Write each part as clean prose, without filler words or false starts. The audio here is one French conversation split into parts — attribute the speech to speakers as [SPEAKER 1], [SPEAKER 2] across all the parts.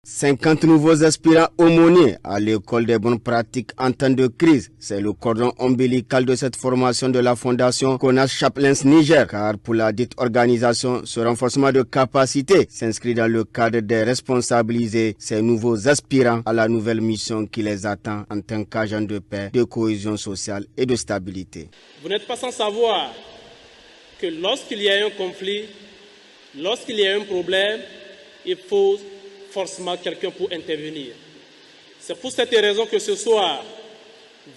[SPEAKER 1] 50 nouveaux aspirants aumôniers à l'école des bonnes pratiques en temps de crise. C'est le cordon ombilical de cette formation de la fondation CONAS Chaplains Niger. Car pour la dite organisation, ce renforcement de capacité s'inscrit dans le cadre de responsabiliser ces nouveaux aspirants à la nouvelle mission qui les attend en tant qu'agents de paix, de cohésion sociale et de stabilité.
[SPEAKER 2] Vous n'êtes pas sans savoir que lorsqu'il y a un conflit, lorsqu'il y a un problème, il faut forcément quelqu'un pour intervenir. C'est pour cette raison que ce soir,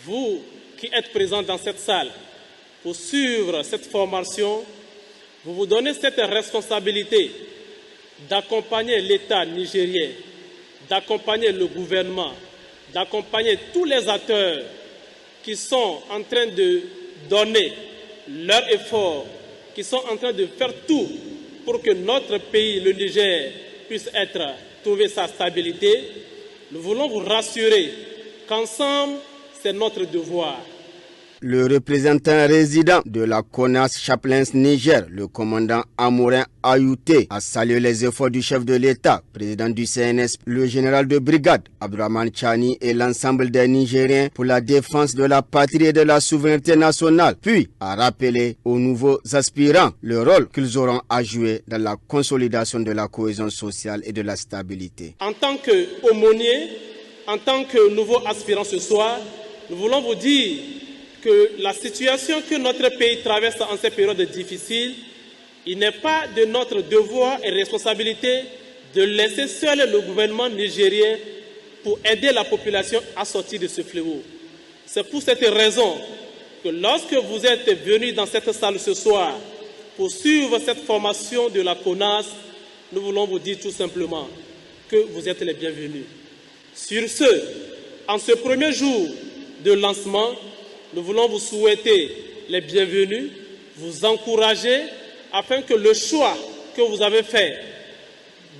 [SPEAKER 2] vous qui êtes présents dans cette salle pour suivre cette formation, vous vous donnez cette responsabilité d'accompagner l'État nigérien, d'accompagner le gouvernement, d'accompagner tous les acteurs qui sont en train de donner leur effort, qui sont en train de faire tout pour que notre pays, le Niger, puisse trouver sa stabilité. Nous voulons vous rassurer qu'ensemble, c'est notre devoir.
[SPEAKER 1] Le représentant résident de la CONAS Chaplains Niger, le commandant Amourin Ayouté, a salué les efforts du chef de l'État, président du CNS, le général de brigade Abdourahmane Chani et l'ensemble des Nigériens pour la défense de la patrie et de la souveraineté nationale, puis a rappelé aux nouveaux aspirants le rôle qu'ils auront à jouer dans la consolidation de la cohésion sociale et de la stabilité.
[SPEAKER 2] En tant qu'aumônier, en tant que nouveaux aspirants ce soir, nous voulons vous dire que la situation que notre pays traverse en ces périodes difficiles, il n'est pas de notre devoir et responsabilité de laisser seul le gouvernement nigérien pour aider la population à sortir de ce fléau. C'est pour cette raison que lorsque vous êtes venus dans cette salle ce soir pour suivre cette formation de la CONAS, nous voulons vous dire tout simplement que vous êtes les bienvenus. Sur ce, en ce premier jour de lancement, nous voulons vous souhaiter les bienvenus, vous encourager afin que le choix que vous avez fait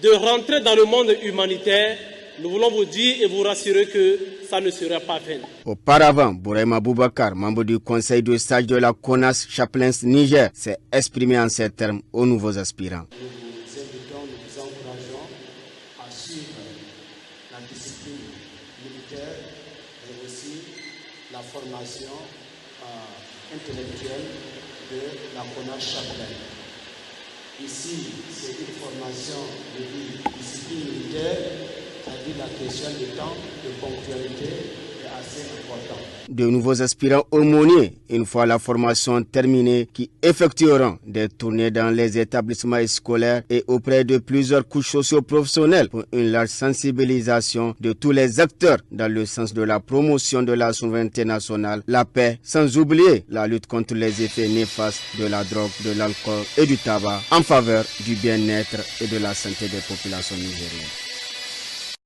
[SPEAKER 2] de rentrer dans le monde humanitaire, nous voulons vous dire et vous rassurer que ça ne sera pas vain.
[SPEAKER 1] Auparavant, Bourema Boubacar, membre du conseil de stage de la CONAS Chaplains Niger, s'est exprimé en ces termes aux nouveaux aspirants.
[SPEAKER 3] Nous vous invitons, nous vous encourageons à suivre la discipline militaire et aussi la formation intellectuelle de la CONAS Chaplains. Ici, c'est une formation de discipline militaire, c'est-à-dire la question du temps, de ponctualité est assez importante.
[SPEAKER 1] De nouveaux aspirants aumôniers, une fois la formation terminée, qui effectueront des tournées dans les établissements scolaires et auprès de plusieurs couches socio-professionnelles pour une large sensibilisation de tous les acteurs dans le sens de la promotion de la souveraineté nationale, la paix, sans oublier la lutte contre les effets néfastes de la drogue, de l'alcool et du tabac en faveur du bien-être et de la santé des populations nigériennes.